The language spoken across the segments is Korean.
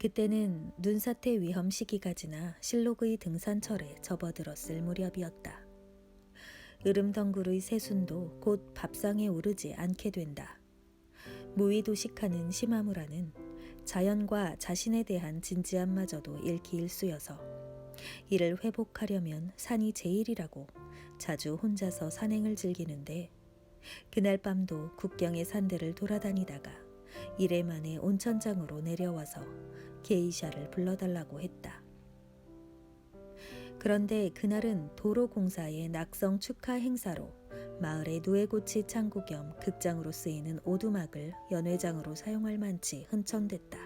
그때는 눈사태 위험 시기가 지나 실록의 등산철에 접어들었을 무렵이었다. 으름덩굴의 새순도 곧 밥상에 오르지 않게 된다. 무의도식하는 시마무라는 자연과 자신에 대한 진지함마저도 잃기 일쑤여서 이를 회복하려면 산이 제일이라고 자주 혼자서 산행을 즐기는데, 그날 밤도 국경의 산들을 돌아다니다가 이래만에 온천장으로 내려와서 게이샤를 불러달라고 했다. 그런데 그날은 도로공사의 낙성 축하 행사로 마을의 누에고치 창고 겸 극장으로 쓰이는 오두막을 연회장으로 사용할 만치 흔천됐다.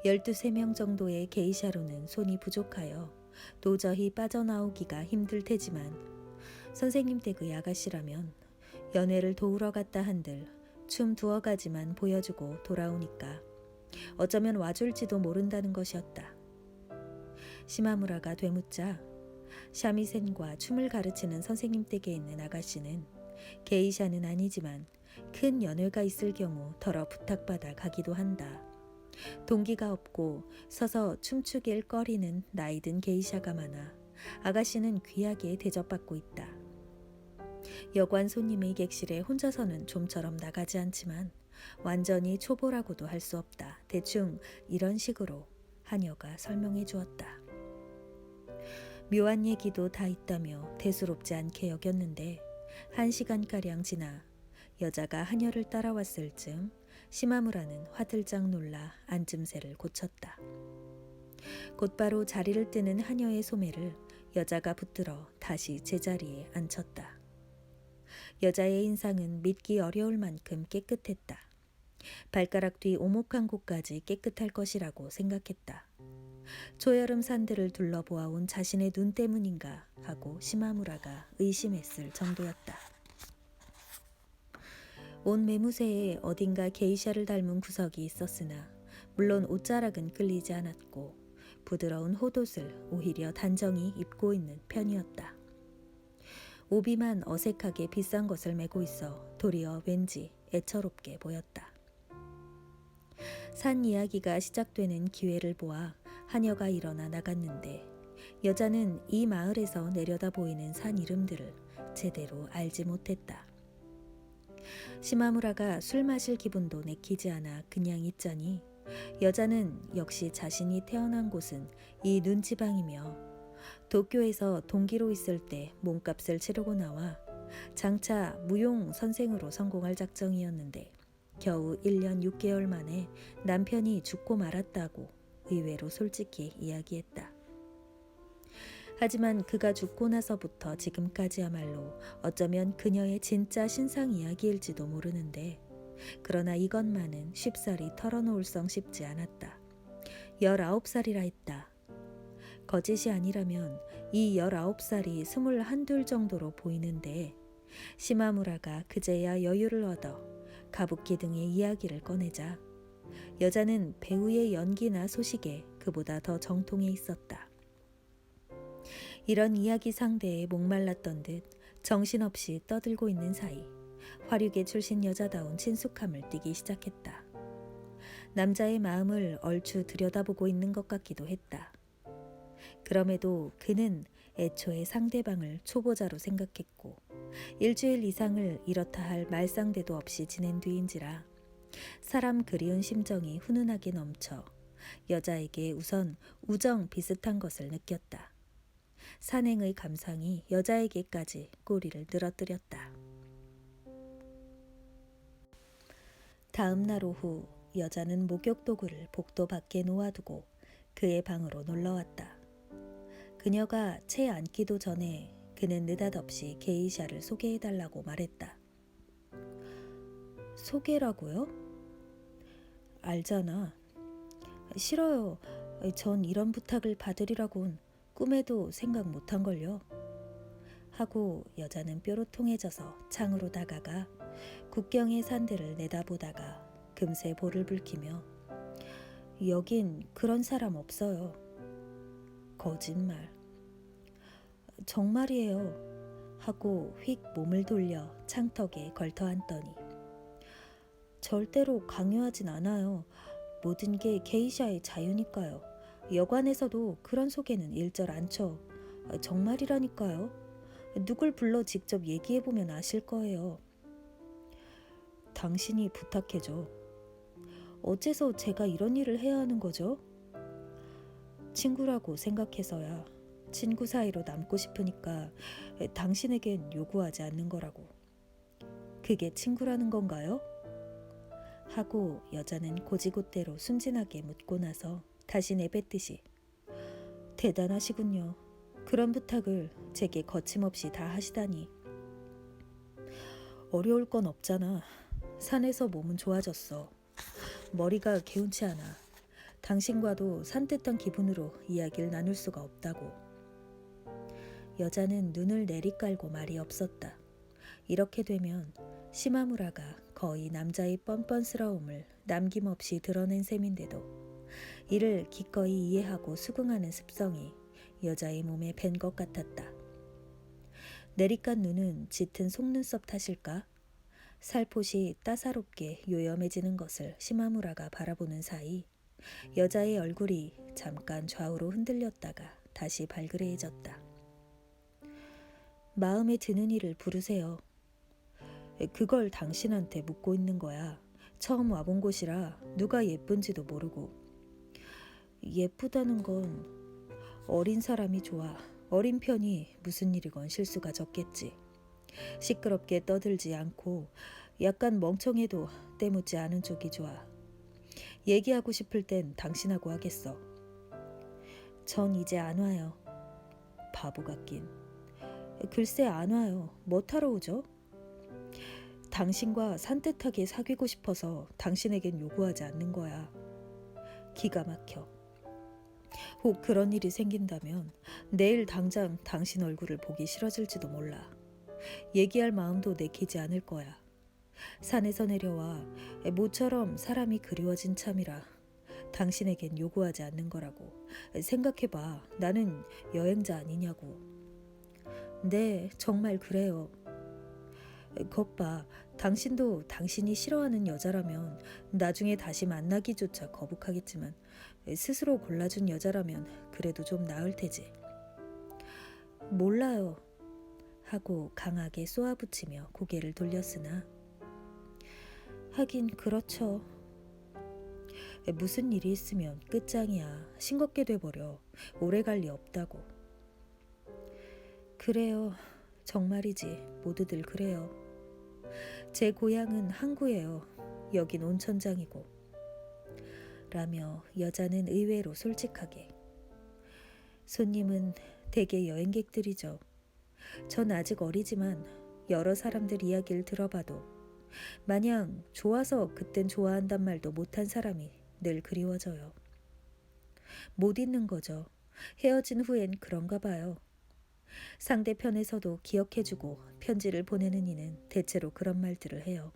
12명 정도의 게이샤로는 손이 부족하여 도저히 빠져나오기가 힘들 테지만, 선생님 댁의 아가씨라면 연회를 도우러 갔다 한들 춤 2가지만 보여주고 돌아오니까 어쩌면 와줄지도 모른다는 것이었다. 시마무라가 되묻자 샤미센과 춤을 가르치는 선생님 댁에 있는 아가씨는 게이샤는 아니지만 큰 연회가 있을 경우 덜어 부탁받아 가기도 한다. 동기가 없고 서서 춤추길 꺼리는 나이든 게이샤가 많아 아가씨는 귀하게 대접받고 있다. 여관 손님의 객실에 혼자서는 좀처럼 나가지 않지만 완전히 초보라고도 할 수 없다. 대충 이런 식으로 하녀가 설명해 주었다. 묘한 얘기도 다 있다며 대수롭지 않게 여겼는데, 1시간가량 지나 여자가 하녀를 따라왔을 즈음 시마무라는 화들짝 놀라 앉음새를 고쳤다. 곧바로 자리를 뜨는 하녀의 소매를 여자가 붙들어 다시 제자리에 앉혔다. 여자의 인상은 믿기 어려울 만큼 깨끗했다. 발가락 뒤 오목한 곳까지 깨끗할 것이라고 생각했다. 초여름 산들을 둘러보아온 자신의 눈 때문인가 하고 시마무라가 의심했을 정도였다. 온 매무새에 어딘가 게이샤를 닮은 구석이 있었으나 물론 옷자락은 끌리지 않았고 부드러운 호옷을 오히려 단정히 입고 있는 편이었다. 오비만 어색하게 비싼 것을 메고 있어 도리어 왠지 애처롭게 보였다. 산 이야기가 시작되는 기회를 보아 하녀가 일어나 나갔는데, 여자는 이 마을에서 내려다 보이는 산 이름들을 제대로 알지 못했다. 시마무라가 술 마실 기분도 내키지 않아 그냥 있자니 여자는 역시 자신이 태어난 곳은 이 눈지방이며 도쿄에서 동기로 있을 때 몸값을 치르고 나와 장차 무용 선생으로 성공할 작정이었는데 겨우 1년 6개월 만에 남편이 죽고 말았다고 의외로 솔직히 이야기했다. 하지만 그가 죽고 나서부터 지금까지야말로 어쩌면 그녀의 진짜 신상 이야기일지도 모르는데, 그러나 이것만은 쉽사리 털어놓을 성 싶지 않았다. 19살이라 했다. 거짓이 아니라면 이 19살이 21, 2 정도로 보이는데, 시마무라가 그제야 여유를 얻어 가부키 등의 이야기를 꺼내자 여자는 배우의 연기나 소식에 그보다 더 정통해 있었다. 이런 이야기 상대에 목말랐던 듯 정신없이 떠들고 있는 사이 화류계 출신 여자다운 친숙함을 띠기 시작했다. 남자의 마음을 얼추 들여다보고 있는 것 같기도 했다. 그럼에도 그는 애초에 상대방을 초보자로 생각했고 일주일 이상을 이렇다 할 말상대도 없이 지낸 뒤인지라 사람 그리운 심정이 훈훈하게 넘쳐 여자에게 우선 우정 비슷한 것을 느꼈다. 산행의 감상이 여자에게까지 꼬리를 늘어뜨렸다. 다음 날 오후 여자는 목욕도구를 복도 밖에 놓아두고 그의 방으로 놀러왔다. 그녀가 채 앉기도 전에 그는 느닷없이 게이샤를 소개해달라고 말했다. 소개라고요? 알잖아. 싫어요. 전 이런 부탁을 받으리라곤 꿈에도 생각 못한걸요. 하고 여자는 뾰로통해져서 창으로 다가가 국경의 산들을 내다보다가 금세 볼을 붉히며 여긴 그런 사람 없어요. 거짓말. 정말이에요. 하고 휙 몸을 돌려 창턱에 걸터앉더니 절대로 강요하진 않아요. 모든 게 게이샤의 자유니까요. 여관에서도 그런 소개는 일절 않죠. 정말이라니까요. 누굴 불러 직접 얘기해보면 아실 거예요. 당신이 부탁해줘. 어째서 제가 이런 일을 해야 하는 거죠? 친구라고 생각해서야. 친구 사이로 남고 싶으니까 당신에겐 요구하지 않는 거라고. 그게 친구라는 건가요? 하고 여자는 고지곳대로 순진하게 묻고 나서 다시 내뱉듯이 대단하시군요. 그런 부탁을 제게 거침없이 다 하시다니. 어려울 건 없잖아. 산에서 몸은 좋아졌어. 머리가 개운치 않아. 당신과도 산뜻한 기분으로 이야기를 나눌 수가 없다고. 여자는 눈을 내리깔고 말이 없었다. 이렇게 되면 시마무라가 거의 남자의 뻔뻔스러움을 남김없이 드러낸 셈인데도 이를 기꺼이 이해하고 수긍하는 습성이 여자의 몸에 밴 것 같았다. 내리깐 눈은 짙은 속눈썹 탓일까? 살포시 따사롭게 요염해지는 것을 시마무라가 바라보는 사이 여자의 얼굴이 잠깐 좌우로 흔들렸다가 다시 발그레해졌다. 마음에 드는 일을 부르세요. 그걸 당신한테 묻고 있는 거야. 처음 와본 곳이라 누가 예쁜지도 모르고. 예쁘다는 건 어린 사람이 좋아. 어린 편이 무슨 일이건 실수가 적겠지. 시끄럽게 떠들지 않고 약간 멍청해도 때묻지 않은 쪽이 좋아. 얘기하고 싶을 땐 당신하고 하겠어. 전 이제 안 와요. 바보 같긴. 글쎄 안 와요. 뭐 타러 오죠? 당신과 산뜻하게 사귀고 싶어서 당신에겐 요구하지 않는 거야. 기가 막혀. 혹 그런 일이 생긴다면 내일 당장 당신 얼굴을 보기 싫어질지도 몰라. 얘기할 마음도 내키지 않을 거야. 산에서 내려와 모처럼 사람이 그리워진 참이라 당신에겐 요구하지 않는 거라고. 생각해봐. 나는 여행자 아니냐고. 네, 정말 그래요. 것 봐. 당신도 당신이 싫어하는 여자라면 나중에 다시 만나기조차 거북하겠지만 스스로 골라준 여자라면 그래도 좀 나을 테지. 몰라요. 하고 강하게 쏘아붙이며 고개를 돌렸으나 하긴 그렇죠. 무슨 일이 있으면 끝장이야. 싱겁게 돼버려. 오래 갈 리 없다고. 그래요. 정말이지. 모두들 그래요. 제 고향은 항구예요. 여긴 온천장이고. 라며 여자는 의외로 솔직하게. 손님은 대개 여행객들이죠. 전 아직 어리지만 여러 사람들 이야기를 들어봐도 마냥 좋아서 그땐 좋아한단 말도 못한 사람이 늘 그리워져요. 못 잊는 거죠. 헤어진 후엔 그런가 봐요. 상대편에서도 기억해주고 편지를 보내는 이는 대체로 그런 말들을 해요.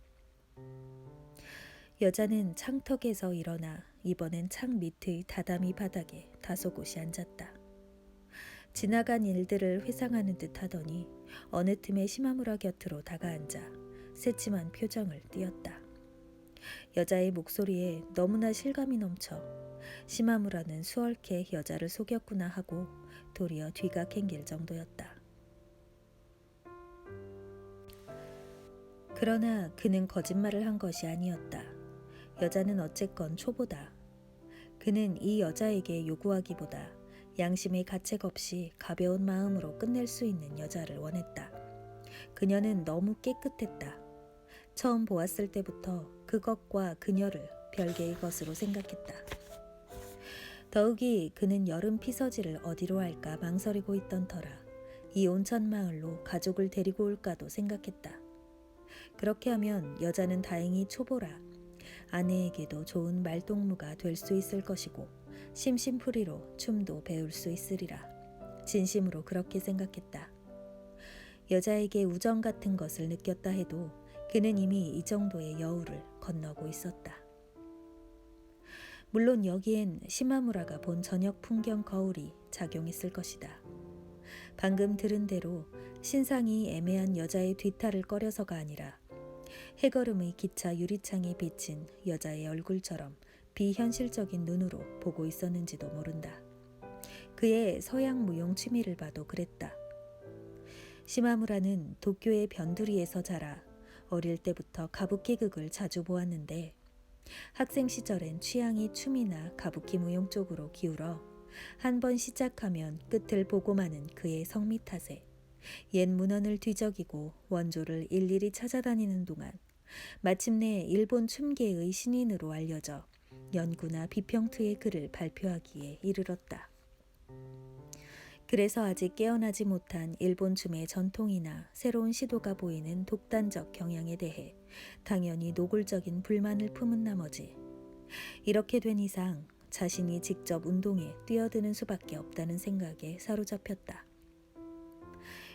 여자는 창턱에서 일어나 이번엔 창 밑의 다다미 바닥에 다소곳이 앉았다. 지나간 일들을 회상하는 듯 하더니 어느 틈에 시마무라 곁으로 다가앉아 새침한 표정을 띄었다. 여자의 목소리에 너무나 실감이 넘쳐 시마무라는 수월케 여자를 속였구나 하고 도리어 뒤가 캥길 정도였다. 그러나 그는 거짓말을 한 것이 아니었다. 여자는 어쨌건 초보다. 그는 이 여자에게 요구하기보다 양심의 가책 없이 가벼운 마음으로 끝낼 수 있는 여자를 원했다. 그녀는 너무 깨끗했다. 처음 보았을 때부터 그것과 그녀를 별개의 것으로 생각했다. 더욱이 그는 여름 피서지를 어디로 할까 망설이고 있던 터라 이 온천 마을로 가족을 데리고 올까도 생각했다. 그렇게 하면 여자는 다행히 초보라 아내에게도 좋은 말동무가 될 수 있을 것이고 심심풀이로 춤도 배울 수 있으리라. 진심으로 그렇게 생각했다. 여자에게 우정 같은 것을 느꼈다 해도 그는 이미 이 정도의 여우를 건너고 있었다. 물론 여기엔 시마무라가 본 저녁 풍경 거울이 작용했을 것이다. 방금 들은 대로 신상이 애매한 여자의 뒤탈을 꺼려서가 아니라 해걸음의 기차 유리창에 비친 여자의 얼굴처럼 비현실적인 눈으로 보고 있었는지도 모른다. 그의 서양 무용 취미를 봐도 그랬다. 시마무라는 도쿄의 변두리에서 자라 어릴 때부터 가부키극을 자주 보았는데 학생 시절엔 취향이 춤이나 가부키 무용 쪽으로 기울어 한 번 시작하면 끝을 보고 마는 그의 성미 탓에 옛 문헌을 뒤적이고 원조를 일일이 찾아다니는 동안 마침내 일본 춤계의 신인으로 알려져 연구나 비평투의 글을 발표하기에 이르렀다. 그래서 아직 깨어나지 못한 일본 춤의 전통이나 새로운 시도가 보이는 독단적 경향에 대해 당연히 노골적인 불만을 품은 나머지 이렇게 된 이상 자신이 직접 운동에 뛰어드는 수밖에 없다는 생각에 사로잡혔다.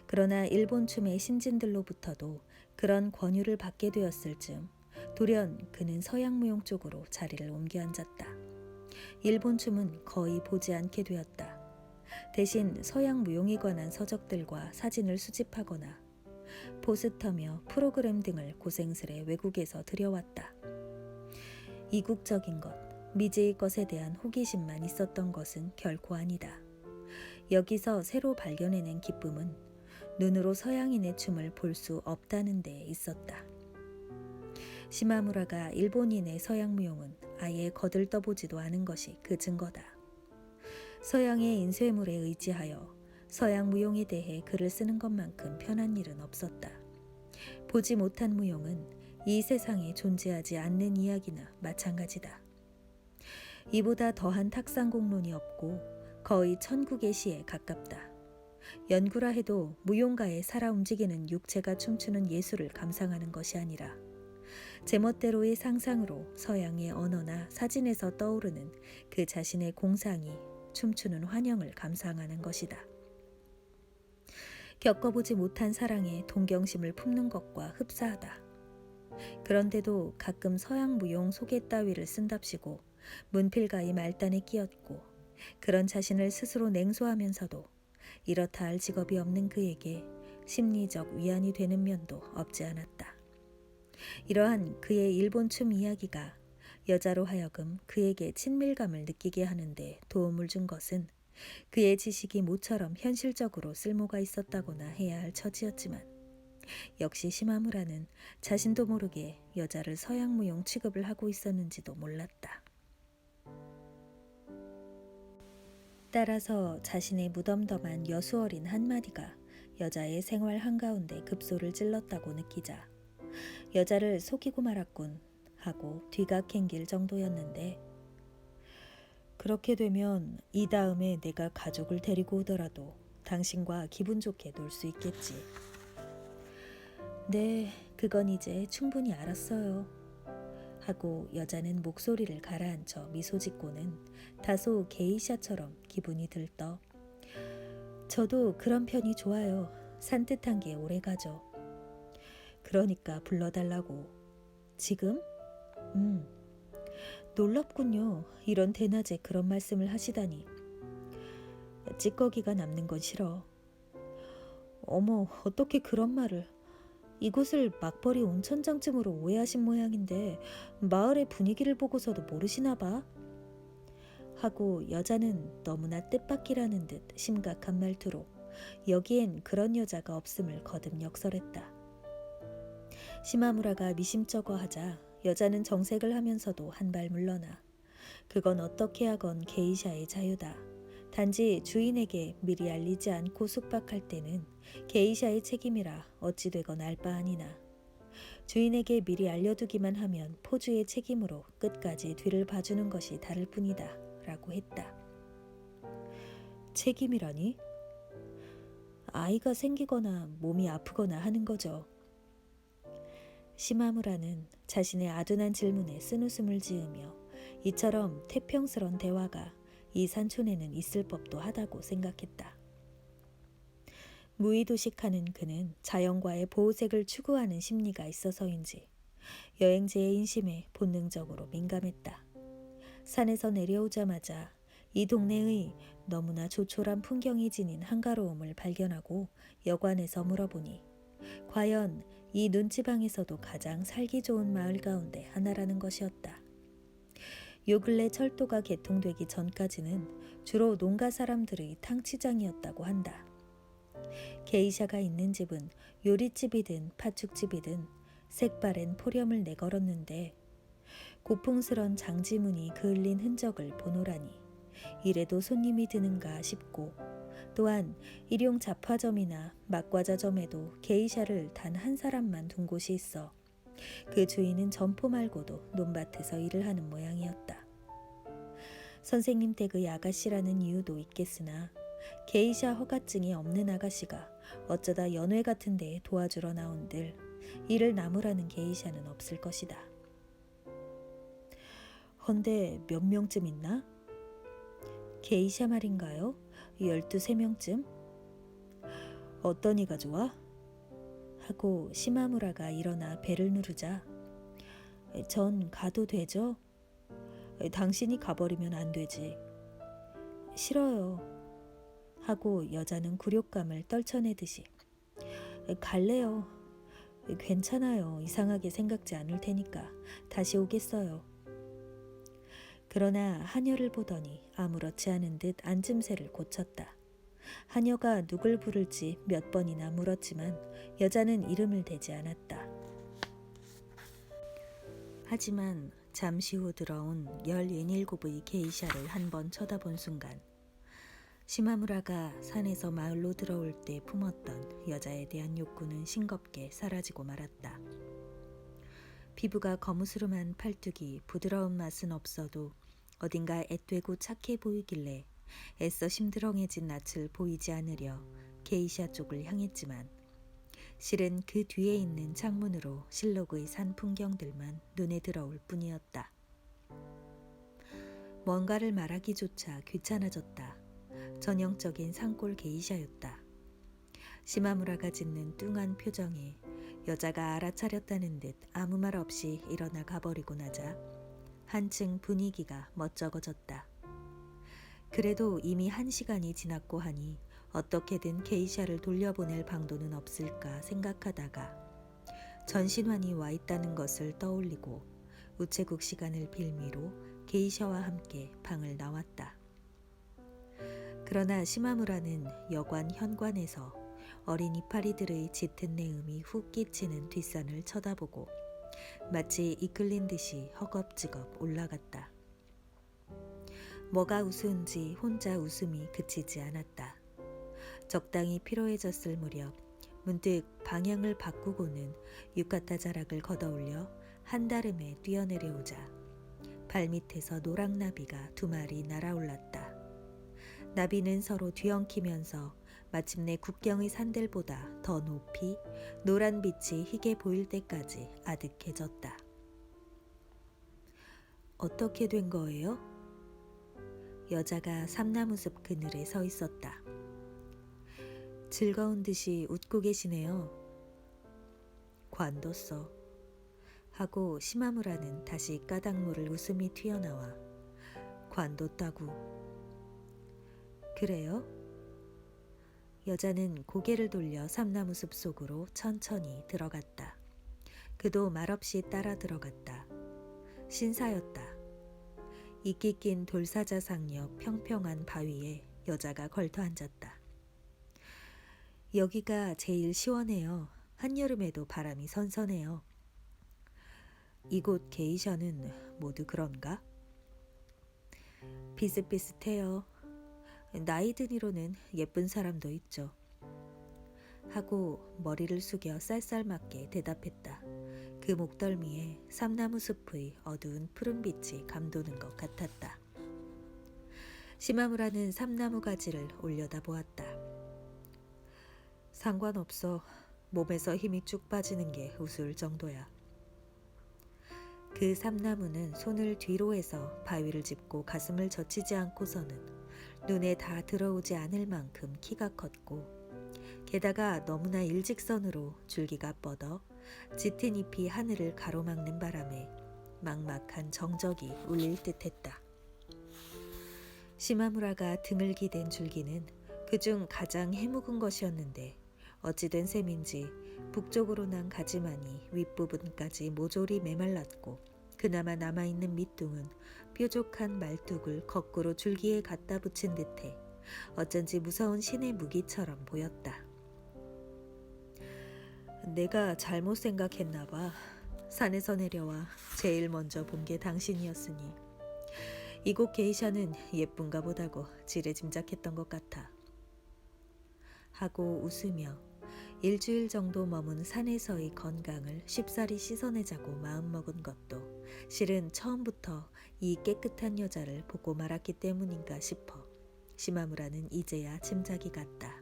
그러나 일본 춤의 신진들로부터도 그런 권유를 받게 되었을 즈음 돌연 그는 서양 무용 쪽으로 자리를 옮겨 앉았다. 일본 춤은 거의 보지 않게 되었다. 대신 서양 무용에 관한 서적들과 사진을 수집하거나 포스터며 프로그램 등을 고생스레 외국에서 들여왔다. 이국적인 것, 미지의 것에 대한 호기심만 있었던 것은 결코 아니다. 여기서 새로 발견해낸 기쁨은 눈으로 서양인의 춤을 볼 수 없다는 데 있었다. 시마무라가 일본인의 서양 무용은 아예 거들떠보지도 않은 것이 그 증거다. 서양의 인쇄물에 의지하여 서양 무용에 대해 글을 쓰는 것만큼 편한 일은 없었다. 보지 못한 무용은 이 세상에 존재하지 않는 이야기나 마찬가지다. 이보다 더한 탁상공론이 없고 거의 천국의 시에 가깝다. 연구라 해도 무용가의 살아 움직이는 육체가 춤추는 예술을 감상하는 것이 아니라 제멋대로의 상상으로 서양의 언어나 사진에서 떠오르는 그 자신의 공상이 춤추는 환영을 감상하는 것이다. 겪어보지 못한 사랑에 동경심을 품는 것과 흡사하다. 그런데도 가끔 서양 무용 소개 따위를 쓴답시고 문필가의 말단에 끼었고 그런 자신을 스스로 냉소하면서도 이렇다 할 직업이 없는 그에게 심리적 위안이 되는 면도 없지 않았다. 이러한 그의 일본 춤 이야기가 여자로 하여금 그에게 친밀감을 느끼게 하는데 도움을 준 것은 그의 지식이 모처럼 현실적으로 쓸모가 있었다거나 해야 할 처지였지만 역시 시마무라는 자신도 모르게 여자를 서양 무용 취급을 하고 있었는지도 몰랐다. 따라서 자신의 무덤덤한 여수 어린 한마디가 여자의 생활 한가운데 급소를 찔렀다고 느끼자 여자를 속이고 말았군 하고 뒤각행길 정도였는데 그렇게 되면 이 다음에 내가 가족을 데리고 오더라도 당신과 기분 좋게 놀 수 있겠지. 네, 그건 이제 충분히 알았어요. 하고 여자는 목소리를 가라앉혀 미소 짓고는 다소 게이샤처럼 기분이 들떠 저도 그런 편이 좋아요. 산뜻한 게 오래가죠. 그러니까 불러달라고. 지금? 놀랍군요. 이런 대낮에 그런 말씀을 하시다니. 찌꺼기가 남는 건 싫어. 어머, 어떻게 그런 말을. 이곳을 막벌이 온천장쯤으로 오해하신 모양인데 마을의 분위기를 보고서도 모르시나 봐. 하고 여자는 너무나 뜻밖이라는 듯 심각한 말투로 여기엔 그런 여자가 없음을 거듭 역설했다. 시마무라가 미심쩍어 하자 여자는 정색을 하면서도 한 발 물러나 그건 어떻게 하건 게이샤의 자유다. 단지 주인에게 미리 알리지 않고 숙박할 때는 게이샤의 책임이라 어찌 되건 알 바 아니나 주인에게 미리 알려두기만 하면 포주의 책임으로 끝까지 뒤를 봐주는 것이 다를 뿐이다 라고 했다. 책임이라니? 아이가 생기거나 몸이 아프거나 하는 거죠. 시마무라는 자신의 아둔한 질문에 쓴웃음을 지으며 이처럼 태평스런 대화가 이 산촌에는 있을 법도 하다고 생각했다. 무의도식하는 그는 자연과의 보호색을 추구하는 심리가 있어서인지 여행지의 인심에 본능적으로 민감했다. 산에서 내려오자마자 이 동네의 너무나 조촐한 풍경이 지닌 한가로움을 발견하고 여관에서 물어보니 과연 이 눈지방에서도 가장 살기 좋은 마을 가운데 하나라는 것이었다. 요 근래 철도가 개통되기 전까지는 주로 농가 사람들의 탕치장이었다고 한다. 게이샤가 있는 집은 요리집이든 팥죽집이든 색바랜 포렴을 내걸었는데 고풍스런 장지문이 그을린 흔적을 보노라니 이래도 손님이 드는가 싶고, 또한 일용 잡화점이나 막과자점에도 게이샤를 단 한 사람만 둔 곳이 있어 그 주인은 점포 말고도 논밭에서 일을 하는 모양이었다. 선생님 댁의 아가씨라는 이유도 있겠으나 게이샤 허가증이 없는 아가씨가 어쩌다 연회 같은 데에 도와주러 나온들 일을 나무라는 게이샤는 없을 것이다. 헌데 몇 명쯤 있나? 게이샤 말인가요? 12~13명쯤? 어떤 이가 좋아? 하고 시마무라가 일어나 배를 누르자 전 가도 되죠? 당신이 가버리면 안 되지. 싫어요. 하고 여자는 굴욕감을 떨쳐내듯이 갈래요. 괜찮아요. 이상하게 생각지 않을 테니까 다시 오겠어요. 그러나 하녀를 보더니 아무렇지 않은 듯 앉음새를 고쳤다. 하녀가 누굴 부를지 몇 번이나 물었지만 여자는 이름을 대지 않았다. 하지만 잠시 후 들어온 17의 게이샤를 한 번 쳐다본 순간 시마무라가 산에서 마을로 들어올 때 품었던 여자에 대한 욕구는 싱겁게 사라지고 말았다. 피부가 거무스름한 팔뚝이 부드러운 맛은 없어도 어딘가 앳되고 착해 보이길래 애써 심드렁해진 낯을 보이지 않으려 게이샤 쪽을 향했지만 실은 그 뒤에 있는 창문으로 실록의 산 풍경들만 눈에 들어올 뿐이었다. 뭔가를 말하기조차 귀찮아졌다. 전형적인 산골 게이샤였다. 시마무라가 짓는 뚱한 표정에 여자가 알아차렸다는 듯 아무 말 없이 일어나 가버리고 나자 한층 분위기가 멋쩍어졌다. 그래도 이미 1시간이 지났고 하니 어떻게든 게이샤를 돌려보낼 방도는 없을까 생각하다가 전신환이 와 있다는 것을 떠올리고 우체국 시간을 빌미로 게이샤와 함께 방을 나왔다. 그러나 시마무라는 여관 현관에서 어린 이파리들의 짙은 내음이 훅 끼치는 뒷산을 쳐다보고 마치 이끌린 듯이 허겁지겁 올라갔다. 뭐가 우스운지 혼자 웃음이 그치지 않았다. 적당히 피로해졌을 무렵 문득 방향을 바꾸고는 유카타 자락을 걷어올려 한다름에 뛰어내려오자 발밑에서 노랑나비가 2마리 날아올랐다. 나비는 서로 뒤엉키면서 마침내 국경의 산들보다 더 높이 노란 빛이 희게 보일 때까지 아득해졌다. 어떻게 된 거예요? 여자가 삼나무숲 그늘에 서 있었다. 즐거운 듯이 웃고 계시네요. 관뒀어. 하고 시마무라는 다시 까닭모를 웃음이 튀어나와 관뒀다고. 그래요? 여자는 고개를 돌려 삼나무숲 속으로 천천히 들어갔다. 그도 말없이 따라 들어갔다. 신사였다. 이끼 낀 돌사자상 옆 평평한 바위에 여자가 걸터 앉았다. 여기가 제일 시원해요. 한여름에도 바람이 선선해요. 이곳 게이샤는 모두 그런가? 비슷비슷해요. 나이 든이로는 예쁜 사람도 있죠. 하고 머리를 숙여 쌀쌀맞게 대답했다. 그 목덜미에 삼나무 숲의 어두운 푸른빛이 감도는 것 같았다. 시마무라는 삼나무 가지를 올려다 보았다. 상관없어. 몸에서 힘이 쭉 빠지는 게 우스울 정도야. 그 삼나무는 손을 뒤로 해서 바위를 짚고 가슴을 젖히지 않고서는 눈에 다 들어오지 않을 만큼 키가 컸고 게다가 너무나 일직선으로 줄기가 뻗어 짙은 잎이 하늘을 가로막는 바람에 막막한 정적이 울릴 듯했다. 시마무라가 등을 기댄 줄기는 그중 가장 해묵은 것이었는데 어찌된 셈인지 북쪽으로 난 가지만이 윗부분까지 모조리 메말랐고 그나마 남아있는 밑둥은 뾰족한 말뚝을 거꾸로 줄기에 갖다 붙인 듯해 어쩐지 무서운 신의 무기처럼 보였다. 내가 잘못 생각했나 봐. 산에서 내려와 제일 먼저 본 게 당신이었으니 이곳 게이샤는 예쁜가 보다고 지레짐작했던 것 같아. 하고 웃으며 일주일 정도 머문 산에서의 건강을 쉽사리 씻어내자고 마음먹은 것도 실은 처음부터 이 깨끗한 여자를 보고 말았기 때문인가 싶어 시마무라는 이제야 짐작이 갔다.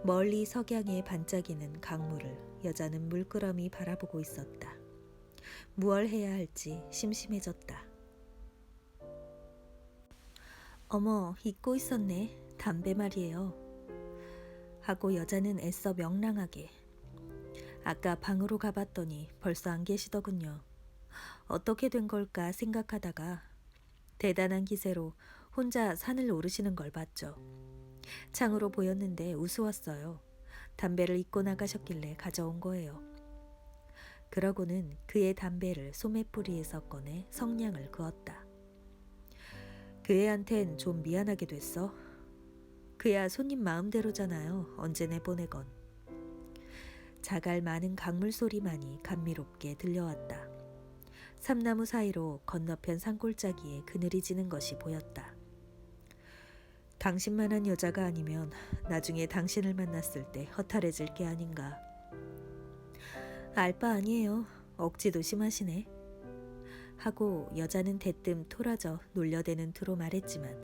멀리 석양에 반짝이는 강물을 여자는 물끄러미 바라보고 있었다. 무얼 해야 할지 심심해졌다. 어머, 잊고 있었네. 담배 말이에요. 하고 여자는 애써 명랑하게. 아까 방으로 가봤더니 벌써 안 계시더군요. 어떻게 된 걸까 생각하다가 대단한 기세로 혼자 산을 오르시는 걸 봤죠. 창으로 보였는데 우스웠어요. 담배를 잊고 나가셨길래 가져온 거예요. 그러고는 그의 담배를 소매뿌리에서 꺼내 성냥을 그었다. 그 애한텐 좀 미안하게 됐어. 그야 손님 마음대로잖아요. 언제 내보내건. 자갈 많은 강물 소리만이 감미롭게 들려왔다. 삼나무 사이로 건너편 산골짜기에 그늘이 지는 것이 보였다. 당신만한 여자가 아니면 나중에 당신을 만났을 때 허탈해질 게 아닌가. 알 바 아니에요. 억지도 심하시네. 하고 여자는 대뜸 토라져 놀려대는 투로 말했지만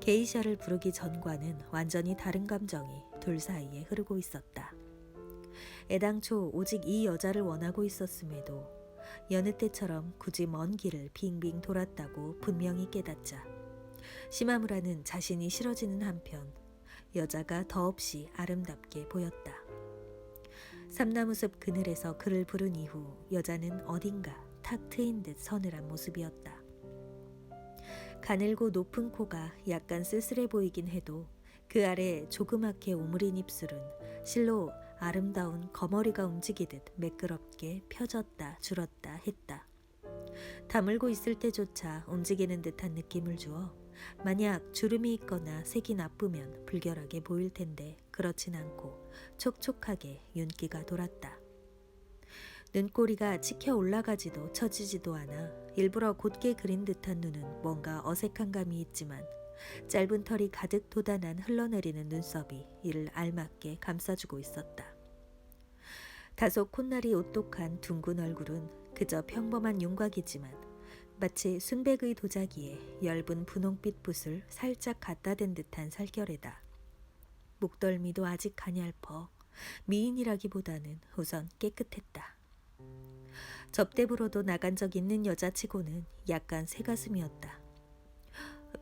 게이샤를 부르기 전과는 완전히 다른 감정이 둘 사이에 흐르고 있었다. 애당초 오직 이 여자를 원하고 있었음에도 여느 때처럼 굳이 먼 길을 빙빙 돌았다고 분명히 깨닫자 시마무라는 자신이 싫어지는 한편 여자가 더없이 아름답게 보였다. 삼나무숲 그늘에서 그를 부른 이후 여자는 어딘가 탁 트인 듯 서늘한 모습이었다. 가늘고 높은 코가 약간 쓸쓸해 보이긴 해도 그 아래 조그맣게 오므린 입술은 실로 아름다운 거머리가 움직이듯 매끄럽게 펴졌다 줄었다 했다. 다물고 있을 때조차 움직이는 듯한 느낌을 주어 만약 주름이 있거나 색이 나쁘면 불결하게 보일 텐데 그렇진 않고 촉촉하게 윤기가 돌았다. 눈꼬리가 치켜 올라가지도 처지지도 않아 일부러 곧게 그린 듯한 눈은 뭔가 어색한 감이 있지만 짧은 털이 가득 돋아난 흘러내리는 눈썹이 이를 알맞게 감싸주고 있었다. 다소 콧날이 오똑한 둥근 얼굴은 그저 평범한 윤곽이지만 마치 순백의 도자기에 엷은 분홍빛 붓을 살짝 갖다 댄 듯한 살결에다 목덜미도 아직 가냘퍼 미인이라기보다는 우선 깨끗했다. 접대부로도 나간 적 있는 여자치고는 약간 새가슴이었다.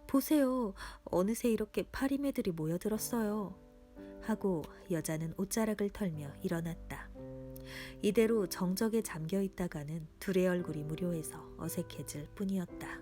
보세요. 어느새 이렇게 파리매들이 모여들었어요. 하고 여자는 옷자락을 털며 일어났다. 이대로 정적에 잠겨 있다가는 둘의 얼굴이 무료해서 어색해질 뿐이었다.